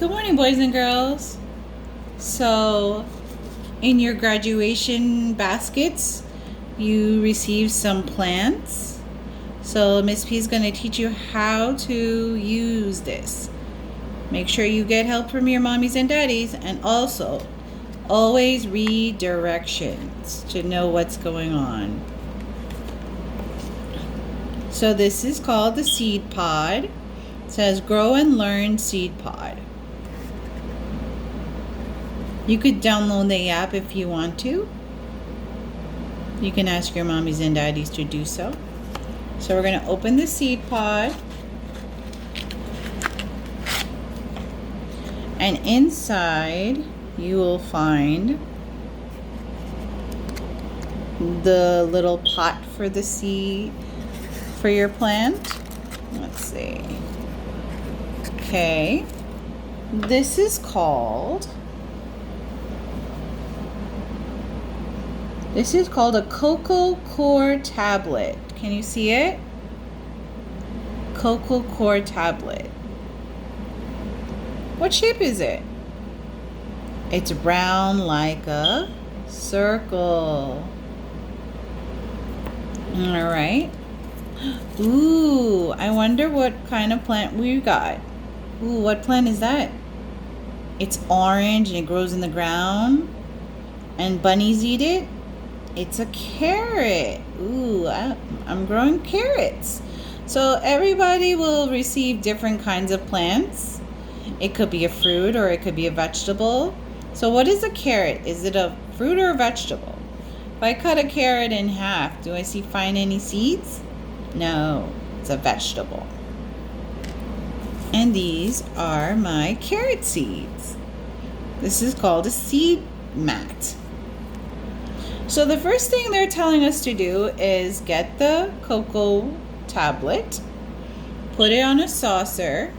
Good morning, boys and girls. So, in your graduation baskets, you received some plants. So, Miss P is going to teach you how to use this. Make sure you get help from your mommies and daddies, and also always read directions to know what's going on. So, this is called the seed pod. It says Grow and Learn Seed Pod. You could download the app if you want to. You can ask your mommies and daddies to do so. So we're going to open the seed pod. And inside you will find the little pot for the seed for your plant. Let's see. Okay. This is called a Cocoa Core tablet. Can you see it? Cocoa Core tablet. What shape is it? It's round like a circle. All right. Ooh, I wonder what kind of plant we got. Ooh, what plant is that? It's orange and it grows in the ground. And bunnies eat it. It's a carrot. Ooh, I'm growing carrots. So everybody will receive different kinds of plants. It could be a fruit or it could be a vegetable. So what is a carrot? Is it a fruit or a vegetable? If I cut a carrot in half, do I find any seeds? No, it's a vegetable. And these are my carrot seeds. This is called a seed mat. So the first thing they're telling us to do is get the cocoa tablet, put it on a saucer,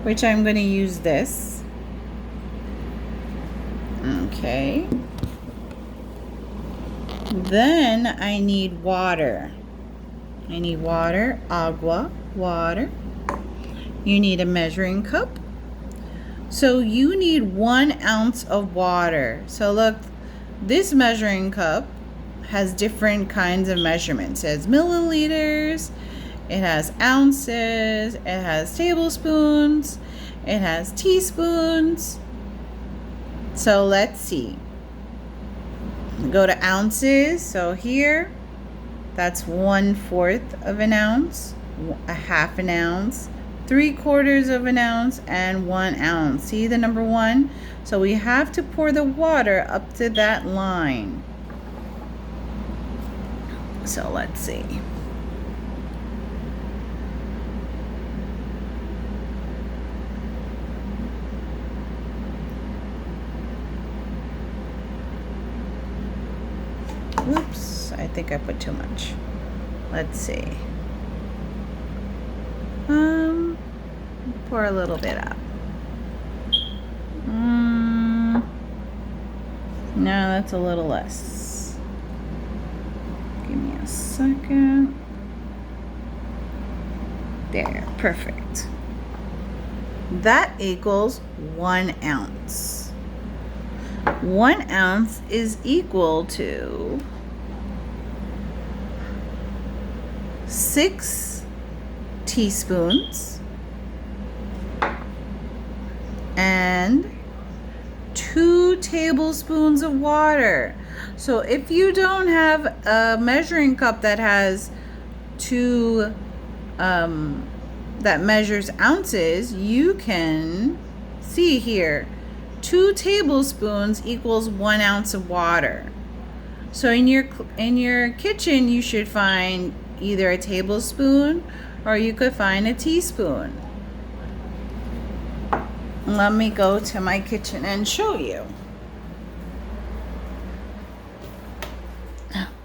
which I'm going to use this. Okay. Then I need water. I need water, agua, water. You need a measuring cup. So you need 1 ounce of water. So look, this measuring cup has different kinds of measurements. It has milliliters, it has ounces, it has tablespoons, it has teaspoons. So let's see. Go to ounces. So here, that's 1/4 of an ounce, a half an ounce, 3/4 of an ounce, and 1 ounce. See the number 1? So we have to pour the water up to that line. So let's see. Oops, I think I put too much. Let's see. Pour a little bit up. No, that's a little less. Give me a second. There, perfect. That equals 1 ounce. 1 ounce is equal to 6 teaspoons and 2 tablespoons of water. So if you don't have a measuring cup that has that measures ounces, you can see here 2 tablespoons equals 1 ounce of water. So in your kitchen you should find either a tablespoon or you could find a teaspoon. Let me go to my kitchen and show you.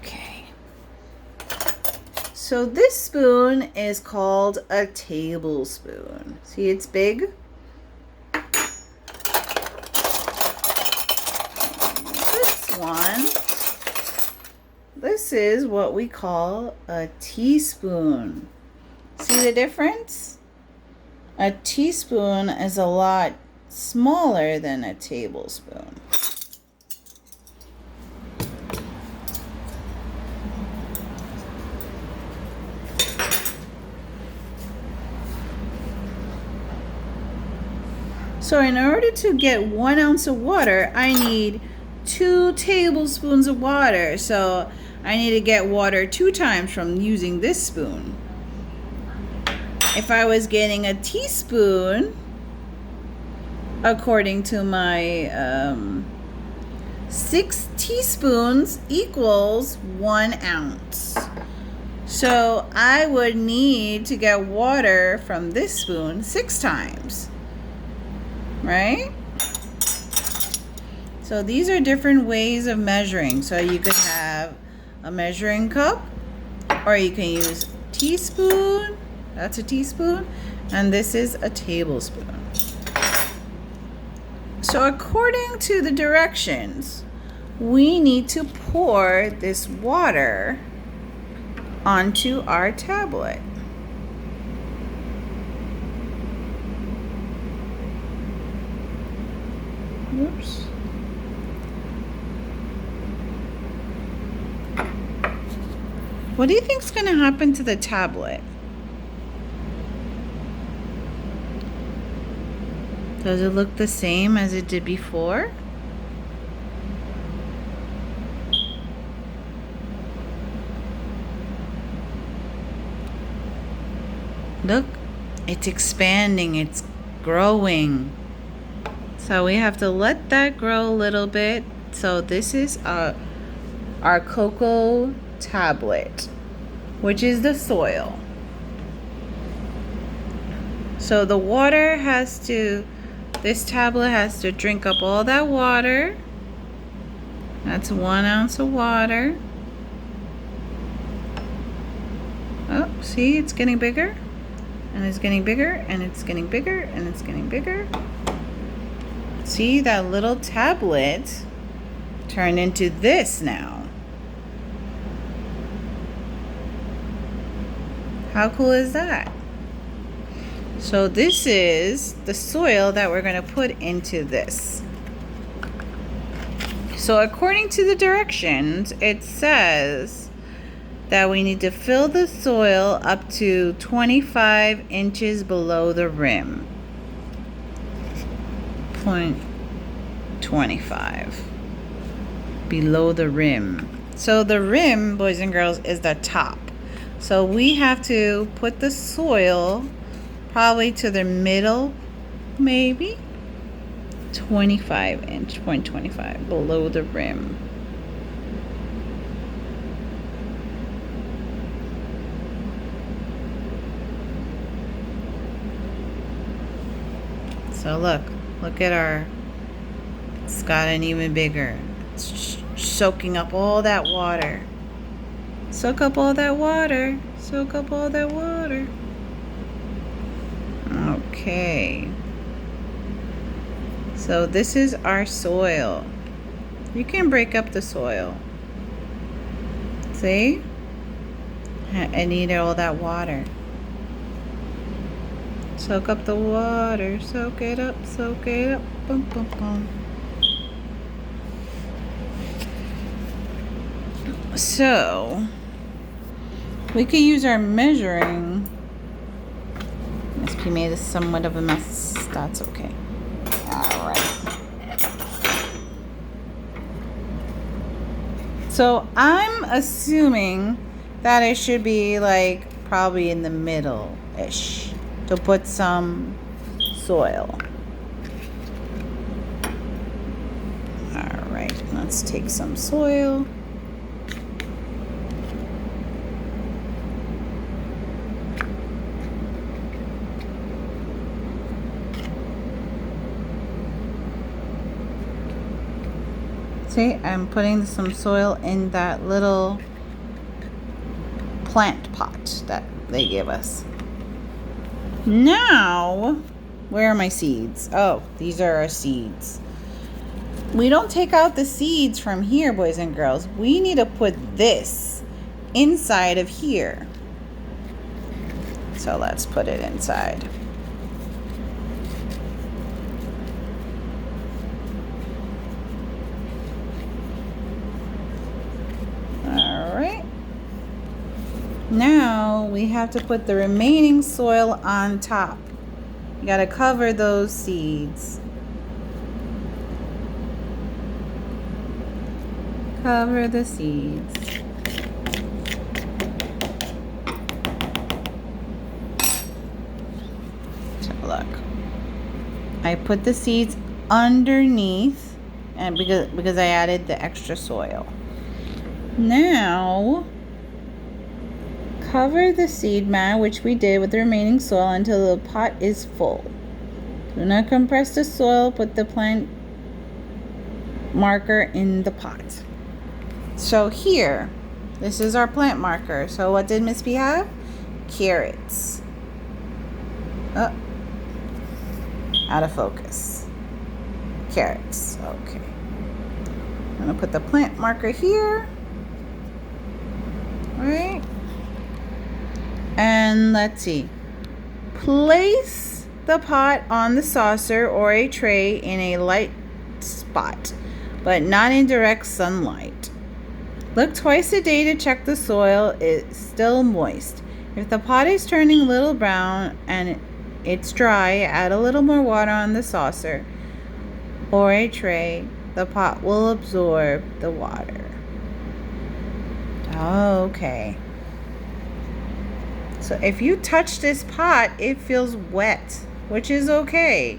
Okay. So this spoon is called a tablespoon. See, it's big. This one, this is what we call a teaspoon. See the difference? A teaspoon is a lot smaller than a tablespoon. So in order to get 1 ounce of water, I need 2 tablespoons of water. So I need to get water 2 times from using this spoon. If I was getting a teaspoon, according to my 6 teaspoons equals 1 ounce. So I would need to get water from this spoon 6 times. Right? So these are different ways of measuring. So you could have a measuring cup, or you can use teaspoon. That's a teaspoon, and this is a tablespoon. So according to the directions, we need to pour this water onto our tablet. Oops. What do you think is going to happen to the tablet? Does it look the same as it did before? Look, it's expanding, it's growing. So we have to let that grow a little bit. So this is our cocoa tablet, which is the soil. So the water has to, this tablet has to drink up all that water. That's 1 ounce of water. Oh, see, it's getting bigger, and it's getting bigger, and it's getting bigger, and it's getting bigger. See, that little tablet turned into this now. How cool is that? So this is the soil that we're going to put into this. So according to the directions, it says that we need to fill the soil up to 25 inches below the rim. 0.25 below the rim. So the rim, boys and girls, is the top. So we have to put the soil probably to the middle, maybe 25 inch, 0.25 below the rim. So look at our, it's gotten even bigger. It's soaking up all that water. Soak up all that water. Soak up all that water. Okay. So this is our soil. You can break up the soil. See? I need all that water. Soak up the water. Soak it up. Soak it up. Boom, boom, boom. So we could use our measuring. SP made this somewhat of a mess. That's okay. All right. So I'm assuming that it should be like probably in the middle-ish to put some soil. All right, let's take some soil. See, I'm putting some soil in that little plant pot that they give us. Now, where are my seeds? Oh, these are our seeds. We don't take out the seeds from here, boys and girls. We need to put this inside of here. So let's put it inside. Now we have to put the remaining soil on top. You gotta cover those seeds. Cover the seeds. So look, I put the seeds underneath, and because I added the extra soil. Now cover the seed mat, which we did, with the remaining soil until the pot is full. Do not compress the soil. Put the plant marker in the pot. So here, this is our plant marker. So what did Miss B have? Carrots. Oh, out of focus. Carrots. Okay. I'm gonna put the plant marker here. All right. And let's see. Place the pot on the saucer or a tray in a light spot, but not in direct sunlight. Look twice a day to check the soil is still moist. If the pot is turning a little brown and it's dry, add a little more water on the saucer or a tray. The pot will absorb the water. Okay. So if you touch this pot, it feels wet, which is okay.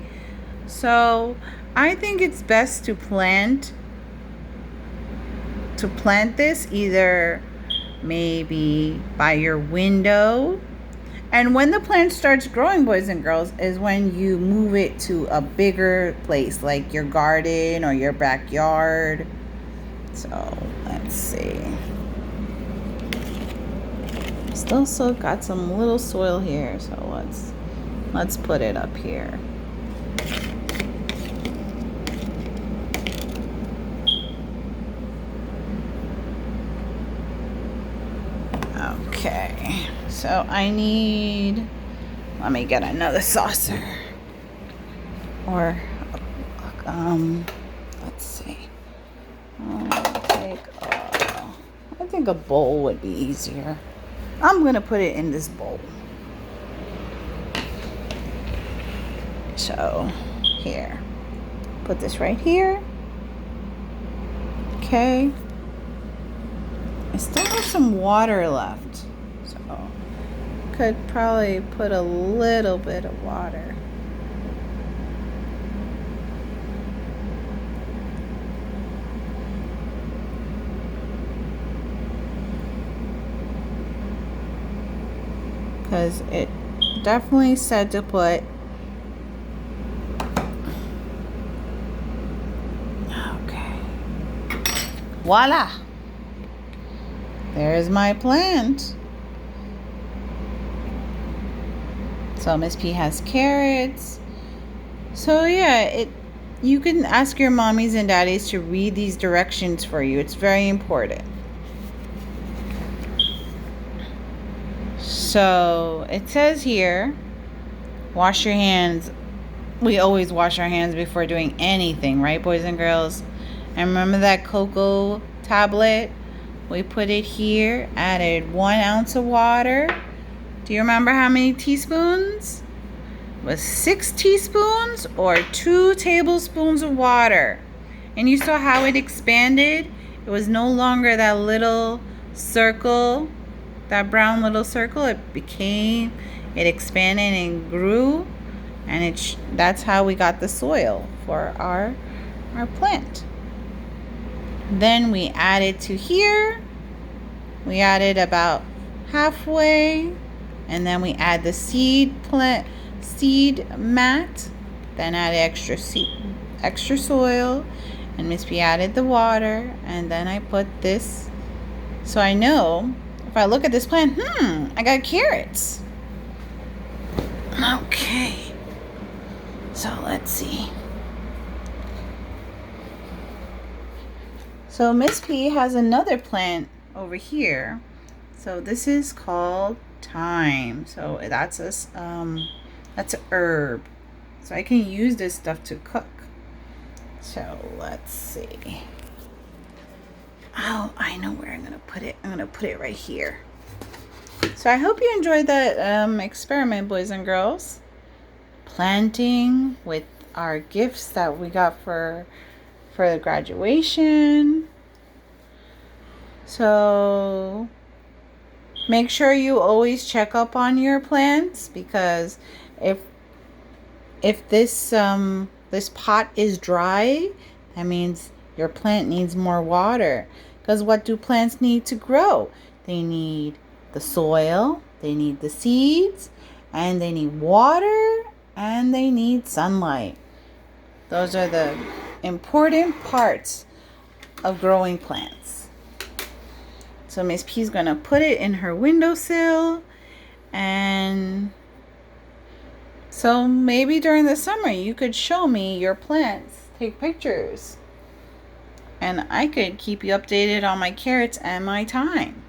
So I think it's best to plant this either maybe by your window. And when the plant starts growing, boys and girls, is when you move it to a bigger place, like your garden or your backyard. So let's see. Still got some little soil here, so let's put it up here. Okay, so let me get another saucer. Or, let's see. I think a bowl would be easier. I'm gonna put it in this bowl. So, here. Put this right here. Okay. I still have some water left, so could probably put a little bit of water. Because it definitely said to put. Okay. Voila! There's my plant. So Miss P has carrots. So yeah, you can ask your mommies and daddies to read these directions for you. It's very important. So it says here, wash your hands. We always wash our hands before doing anything, right, boys and girls? And remember that cocoa tablet? We put it here, added 1 ounce of water. Do you remember how many teaspoons? It was 6 teaspoons or 2 tablespoons of water. And you saw how it expanded? It was no longer that little circle, that brown little circle. It expanded and grew. And that's how we got the soil for our plant. Then we added to here. We added about halfway, and then we add the seed mat. Then add extra soil, and Miss P added the water, and then I put this. So I know if I look at this plant, I got carrots. Okay. So let's see. So Miss P has another plant over here. So this is called thyme. So that's an herb. So I can use this stuff to cook. So let's see. Oh, I know where I'm gonna put it. I'm gonna put it right here. So I hope you enjoyed that experiment, boys and girls. Planting with our gifts that we got for the graduation. So make sure you always check up on your plants, because if this this pot is dry, that means your plant needs more water. Because what do plants need to grow? They need the soil, they need the seeds, and they need water, and they need sunlight. Those are the important parts of growing plants. So Miss P's gonna put it in her windowsill, and so maybe during the summer you could show me your plants, take pictures, and I could keep you updated on my carrots and my thyme.